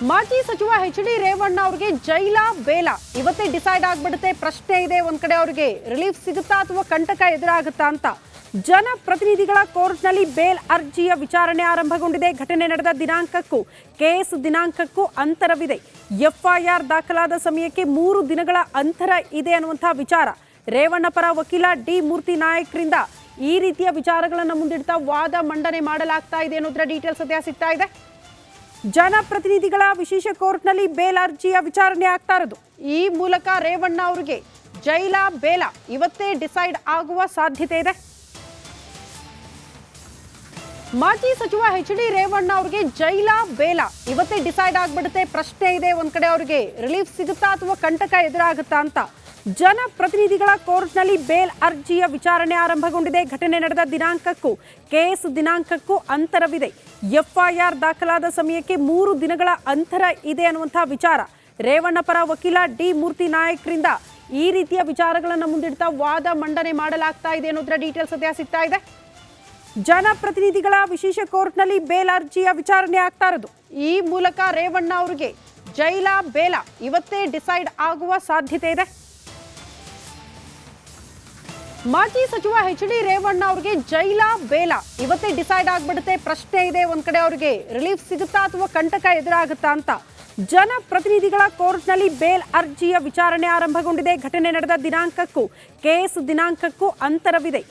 ಮಾಜಿ ಸಚಿವ ಎಚ್.ಡಿ. ರೇವಣ್ಣ ಅವರಿಗೆ ಜೈಲ ಬೇಲ ಇವತ್ತೇ ಡಿಸೈಡ್ ಆಗ್ಬಿಡುತ್ತೆ. ಪ್ರಶ್ನೆ ಇದೆ, ಒಂದ್ ಕಡೆ ಅವರಿಗೆ ರಿಲೀಫ್ ಸಿಗುತ್ತಾ ಅಥವಾ ಕಂಟಕ ಎದುರಾಗುತ್ತಾ ಅಂತ. ಜನಪ್ರತಿನಿಧಿಗಳ ಕೋರ್ಟ್ನಲ್ಲಿ ಬೇಲ್ ಅರ್ಜಿಯ ವಿಚಾರಣೆ ಆರಂಭಗೊಂಡಿದೆ. ಘಟನೆ ನಡೆದ ದಿನಾಂಕಕ್ಕೂ ಕೇಸ್ ದಿನಾಂಕಕ್ಕೂ ಅಂತರವಿದೆ. ಎಫ್ಐಆರ್ ದಾಖಲಾದ ಸಮಯಕ್ಕೆ 3 ದಿನಗಳ ಅಂತರ ಇದೆ ಅನ್ನುವಂತಹ ವಿಚಾರ ರೇವಣ್ಣ ಪರ ವಕೀಲ ಡಿ ಮೂರ್ತಿ ನಾಯಕ್ರಿಂದ ಈ ರೀತಿಯ ವಿಚಾರಗಳನ್ನು ಮುಂದಿಡ್ತಾ ವಾದ ಮಂಡನೆ ಮಾಡಲಾಗ್ತಾ ಇದೆ ಅನ್ನೋದ್ರ ಡೀಟೇಲ್ಸ್ ಸದ್ಯ ಸಿಗ್ತಾ ಇದೆ. ಜನಪ್ರತಿನಿಧಿಗಳ ವಿಶೇಷ ಕೋರ್ಟ್ನಲ್ಲಿ ಬೇಲ್ ಅರ್ಜಿಯ ವಿಚಾರಣೆ ಆಗ್ತಾ ಇರೋದು. ಈ ಮೂಲಕ ರೇವಣ್ಣ ಅವರಿಗೆ ಜೈಲ ಬೇಲ ಇವತ್ತೇ ಡಿಸೈಡ್ ಆಗುವ ಸಾಧ್ಯತೆ ಇದೆ. ಮಾಜಿ ಸಚಿವ ಎಚ್.ಡಿ. ರೇವಣ್ಣ ಅವರಿಗೆ ಜೈಲ ಬೇಲ ಇವತ್ತೇ ಡಿಸೈಡ್ ಆಗ್ಬಿಡುತ್ತೆ. ಪ್ರಶ್ನೆ ಇದೆ, ಒಂದ್ ಕಡೆ ಅವರಿಗೆ ರಿಲೀಫ್ ಸಿಗುತ್ತಾ ಅಥವಾ ಕಂಟಕ ಎದುರಾಗುತ್ತಾ ಅಂತ. ಜನಪ್ರತಿನಿಧಿಗಳ ಕೋರ್ಟ್ನಲ್ಲಿ ಬೇಲ್ ಅರ್ಜಿಯ ವಿಚಾರಣೆ ಆರಂಭಗೊಂಡಿದೆ. ಘಟನೆ ನಡೆದ ದಿನಾಂಕಕ್ಕೂ ಕೇಸ್ ದಿನಾಂಕಕ್ಕೂ ಅಂತರವಿದೆ. ಎಫ್ಐಆರ್ ದಾಖಲಾದ ಸಮಯಕ್ಕೆ 3 ದಿನಗಳ ಅಂತರ ಇದೆ ಅನ್ನುವಂತಹ ವಿಚಾರ ರೇವಣ್ಣ ಪರ ವಕೀಲ ಡಿ ಮೂರ್ತಿ ನಾಯಕ್ರಿಂದ ಈ ರೀತಿಯ ವಿಚಾರಗಳನ್ನು ಮುಂದಿಡ್ತಾ ವಾದ ಮಂಡನೆ ಮಾಡಲಾಗ್ತಾ ಇದೆ ಅನ್ನೋದ್ರ ಡೀಟೇಲ್ಸ್ ಸದ್ಯ ಸಿಗ್ತಾ ಇದೆ. ಜನಪ್ರತಿನಿಧಿಗಳ ವಿಶೇಷ ಕೋರ್ಟ್ನಲ್ಲಿ ಬೇಲ್ ಅರ್ಜಿಯ ವಿಚಾರಣೆ ಆಗ್ತಾ ಇರೋದು. ಈ ಮೂಲಕ ರೇವಣ್ಣ ಅವರಿಗೆ ಜೈಲ ಬೇಲ ಇವತ್ತೇ ಡಿಸೈಡ್ ಆಗುವ ಸಾಧ್ಯತೆ ಇದೆ. ಮಾಜಿ ಸಚಿವ ಎಚ್.ಡಿ. ರೇವಣ್ಣ ಅವರಿಗೆ ಜೈಲ ಬೇಲ ಇವತ್ತೇ ಡಿಸೈಡ್ ಆಗ್ಬಿಡುತ್ತೆ. ಪ್ರಶ್ನೆ ಇದೆ, ಒಂದ್ ಕಡೆ ಅವರಿಗೆ ರಿಲೀಫ್ ಸಿಗುತ್ತಾ ಅಥವಾ ಕಂಟಕ ಎದುರಾಗುತ್ತಾ ಅಂತ. ಜನಪ್ರತಿನಿಧಿಗಳ ಕೋರ್ಟ್ನಲ್ಲಿ ಬೇಲ್ ಅರ್ಜಿಯ ವಿಚಾರಣೆ ಆರಂಭಗೊಂಡಿದೆ. ಘಟನೆ ನಡೆದ ದಿನಾಂಕಕ್ಕೂ ಕೇಸ್ ದಿನಾಂಕಕ್ಕೂ ಅಂತರವಿದೆ.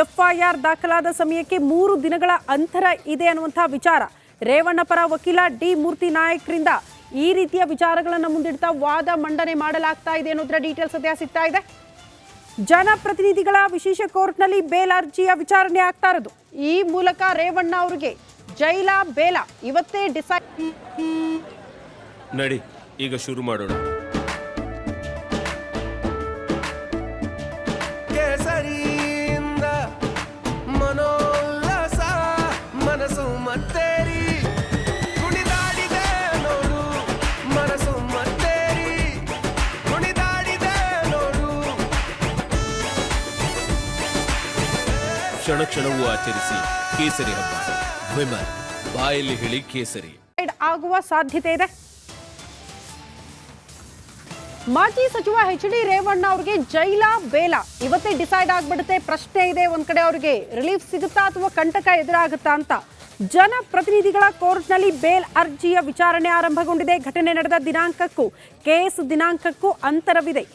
ಎಫ್ಐಆರ್ ದಾಖಲಾದ ಸಮಯಕ್ಕೆ 3 ದಿನಗಳ ಅಂತರ ಇದೆ ಅನ್ನುವಂತಹ ವಿಚಾರ ರೇವಣ್ಣ ಪರ ವಕೀಲ ಡಿ ಮೂರ್ತಿ ನಾಯಕ್ರಿಂದ ಈ ರೀತಿಯ ವಿಚಾರಗಳನ್ನು ಮುಂದಿಡ್ತಾ ವಾದ ಮಂಡನೆ ಮಾಡಲಾಗ್ತಾ ಇದೆ ಅನ್ನೋದ್ರ ಡೀಟೇಲ್ಸ್ ಸದ್ಯ ಸಿಗ್ತಾ ಇದೆ. ಜನಪ್ರತಿನಿಧಿಗಳ ವಿಶೇಷ ಕೋರ್ಟ್ನಲ್ಲಿ ಬೇಲ್ ಅರ್ಜಿಯ ವಿಚಾರಣೆ ಆಗ್ತಾ ಇರೋದು. ಈ ಮೂಲಕ ರೇವಣ್ಣ ಅವರಿಗೆ ಜೈಲ ಬೇಲ ಇವತ್ತೇ ಡಿಸೈಡ್. ನಡಿ ಈಗ ಶುರು ಮಾಡೋಣ. ಕೇಸರಿಯಿಂದ ಮನೋಲ್ಲಾಸ ಮನಸ್ಸು ಮತ್ತೇರಿ ಕುಣಿದಾಡಿದೆ ನೋಡು, ಮನಸ್ಸು ಮತ್ತೇರಿ ಕುಣಿದಾಡಿದೆ ನೋಡು. ಕ್ಷಣ ಕ್ಷಣವೂ ಆಚರಿಸಿ ಕೇಸರಿ ಹಬ್ಬ. ವಿಮಲ್ ಬಾಯಲ್ಲಿ ಹೇಳಿ ಕೇಸರಿ ಆಗುವ ಸಾಧ್ಯತೆ ಇದೆ. ಮಾಜಿ ಸಚಿವ ಎಚ್.ಡಿ. ರೇವಣ್ಣ ಅವರಿಗೆ ಜೈಲ ಬೇಲ ಇವತ್ತೇ ಡಿಸೈಡ್ ಆಗ್ಬಿಡುತ್ತೆ. ಪ್ರಶ್ನೆ ಇದೆ, ಒಂದ್ ಕಡೆ ಅವರಿಗೆ ರಿಲೀಫ್ ಸಿಗುತ್ತಾ ಅಥವಾ ಕಂಟಕ ಎದುರಾಗುತ್ತಾ ಅಂತ. ಜನಪ್ರತಿನಿಧಿಗಳ ಕೋರ್ಟ್ನಲ್ಲಿ ಬೇಲ್ ಅರ್ಜಿಯ ವಿಚಾರಣೆ ಆರಂಭಗೊಂಡಿದೆ. ಘಟನೆ ನಡೆದ ದಿನಾಂಕಕ್ಕೂ ಕೇಸ್ ದಿನಾಂಕಕ್ಕೂ ಅಂತರವಿದೆ.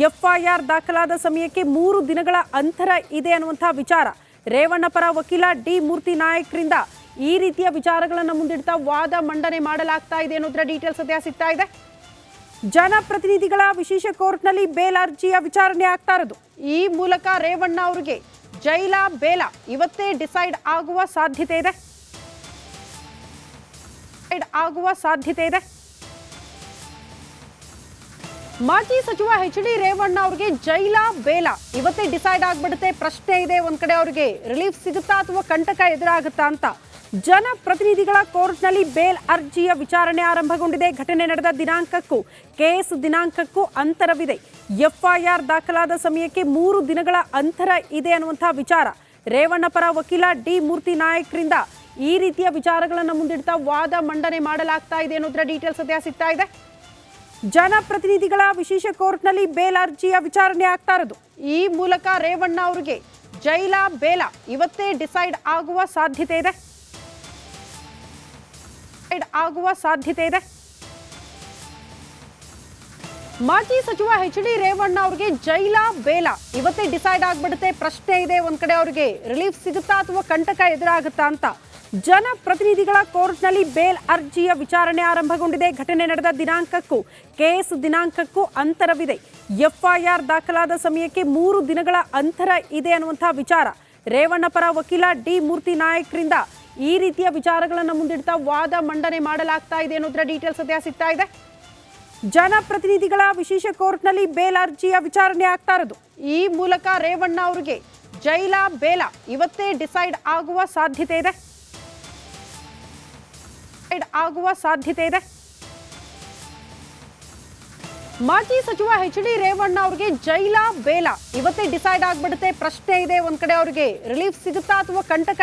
ಎಫ್ಐಆರ್ ದಾಖಲಾದ ಸಮಯಕ್ಕೆ 3 ದಿನಗಳ ಅಂತರ ಇದೆ ಅನ್ನುವಂತಹ ವಿಚಾರ ರೇವಣ್ಣ ಪರ ವಕೀಲ ಡಿ ಮೂರ್ತಿ ನಾಯಕ್ರಿಂದ ಈ ರೀತಿಯ ವಿಚಾರಗಳನ್ನು ಮುಂದಿಡ್ತಾ ವಾದ ಮಂಡನೆ ಮಾಡಲಾಗ್ತಾ ಇದೆ ಅನ್ನೋದ್ರ ಡೀಟೇಲ್ಸ್ ಸದ್ಯ ಸಿಗ್ತಾ ಇದೆ. ಜನಪ್ರತಿನಿಧಿಗಳ ವಿಶೇಷ ಕೋರ್ಟ್ನಲ್ಲಿ ಬೇಲ್ ಅರ್ಜಿಯ ವಿಚಾರಣೆ ಆಗ್ತಾ ಇರೋದು. ಈ ಮೂಲಕ ರೇವಣ್ಣ ಅವರಿಗೆ ಜೈಲ ಬೇಲ ಇವತ್ತೇ ಡಿಸೈಡ್ ಆಗುವ ಸಾಧ್ಯತೆ ಇದೆ. ಮಾಜಿ ಸಚಿವ ಎಚ್.ಡಿ. ರೇವಣ್ಣ ಅವರಿಗೆ ಜೈಲ ಬೇಲ ಇವತ್ತೇ ಡಿಸೈಡ್ ಆಗ್ಬಿಡುತ್ತೆ. ಪ್ರಶ್ನೆ ಇದೆ, ಒಂದ್ ಕಡೆ ಅವರಿಗೆ ರಿಲೀಫ್ ಸಿಗುತ್ತಾ ಅಥವಾ ಕಂಟಕ ಎದುರಾಗುತ್ತಾ ಅಂತ. ಜನಪ್ರತಿನಿಧಿಗಳ ಕೋರ್ಟ್ನಲ್ಲಿ ಬೇಲ್ ಅರ್ಜಿಯ ವಿಚಾರಣೆ ಆರಂಭಗೊಂಡಿದೆ. ಘಟನೆ ನಡೆದ ದಿನಾಂಕಕ್ಕೂ ಕೇಸ್ ದಿನಾಂಕಕ್ಕೂ ಅಂತರವಿದೆ. ಎಫ್ಐಆರ್ ದಾಖಲಾದ ಸಮಯಕ್ಕೆ 3 ದಿನಗಳ ಅಂತರ ಇದೆ ಅನ್ನುವಂತಹ ವಿಚಾರ ರೇವಣ್ಣ ಪರ ವಕೀಲ ಡಿ ಮೂರ್ತಿ ನಾಯಕ್ರಿಂದ ಈ ರೀತಿಯ ವಿಚಾರಗಳನ್ನು ಮುಂದಿಡ್ತಾ ವಾದ ಮಂಡನೆ ಮಾಡಲಾಗ್ತಾ ಇದೆ ಅನ್ನೋದ್ರ ಡೀಟೇಲ್ಸ್ ಸದ್ಯ ಸಿಗ್ತಾ ಇದೆ. ಜನಪ್ರತಿನಿಧಿಗಳ ವಿಶೇಷ ಕೋರ್ಟ್ನಲ್ಲಿ ಬೇಲ್ ಅರ್ಜಿಯ ವಿಚಾರಣೆ ಆಗ್ತಾ ಇರೋದು. ಈ ಮೂಲಕ ರೇವಣ್ಣ ಅವರಿಗೆ ಜೈಲ ಬೇಲ ಇವತ್ತೇ ಡಿಸೈಡ್ ಆಗುವ ಸಾಧ್ಯತೆ ಇದೆ. ಮಾಜಿ ಸಚಿವ ಎಚ್.ಡಿ. ರೇವಣ್ಣ ಅವರಿಗೆ ಜೈಲ ಬೇಲ ಇವತ್ತೇ ಡಿಸೈಡ್ ಆಗ್ಬಿಡುತ್ತೆ. ಪ್ರಶ್ನೆ ಇದೆ, ಒಂದ್ ಕಡೆ ಅವರಿಗೆ ರಿಲೀಫ್ ಸಿಗುತ್ತಾ ಅಥವಾ ಕಂಟಕ ಎದುರಾಗುತ್ತಾ ಅಂತ. ಜನಪ್ರತಿನಿಧಿಗಳ ಕೋರ್ಟ್ನಲ್ಲಿ ಬೇಲ್ ಅರ್ಜಿಯ ವಿಚಾರಣೆ ಆರಂಭಗೊಂಡಿದೆ. ಘಟನೆ ನಡೆದ ದಿನಾಂಕಕ್ಕೂ ಕೇಸ್ ದಿನಾಂಕಕ್ಕೂ ಅಂತರವಿದೆ. ಎಫ್ಐಆರ್ ದಾಖಲಾದ ಸಮಯಕ್ಕೆ 3 ದಿನಗಳ ಅಂತರ ಇದೆ ಅನ್ನುವಂತಹ ವಿಚಾರ ರೇವಣ್ಣ ಪರ ವಕೀಲ ಡಿ ಮೂರ್ತಿ ನಾಯಕ್ರಿಂದ ಈ ರೀತಿಯ ವಿಚಾರಗಳನ್ನು ಮುಂದಿಡ್ತಾ ವಾದ ಮಂಡನೆ ಮಾಡಲಾಗ್ತಾ ಇದೆ ಅನ್ನೋದ್ರ ಡೀಟೇಲ್ಸ್ ಸದ್ಯ ಸಿಗ್ತಾ ಇದೆ. ಜನಪ್ರತಿನಿಧಿಗಳ ವಿಶೇಷ ಕೋರ್ಟ್ನಲ್ಲಿ ಬೇಲ್ ಅರ್ಜಿಯ ವಿಚಾರಣೆ ಆಗ್ತಾ ಇರೋದು. ಈ ಮೂಲಕ ರೇವಣ್ಣ ಅವರಿಗೆ ಜೈಲ ಬೇಲ ಇವತ್ತೇ ಡಿಸೈಡ್ ಆಗುವ ಸಾಧ್ಯತೆ ಇದೆ. ಮಾಜಿ ಸಚಿವ ಎಚ್.ಡಿ. ರೇವಣ್ಣ ಅವರಿಗೆ ಜೈಲ ಬೇಲ ಇವತ್ತೇ ಡಿಸೈಡ್ ಆಗ್ಬಿಡುತ್ತೆ. ಪ್ರಶ್ನೆ ಇದೆ, ಒಂದ್ ಕಡೆ ಅವರಿಗೆ ರಿಲೀಫ್ ಸಿಗುತ್ತಾ ಅಥವಾ ಕಂಟಕ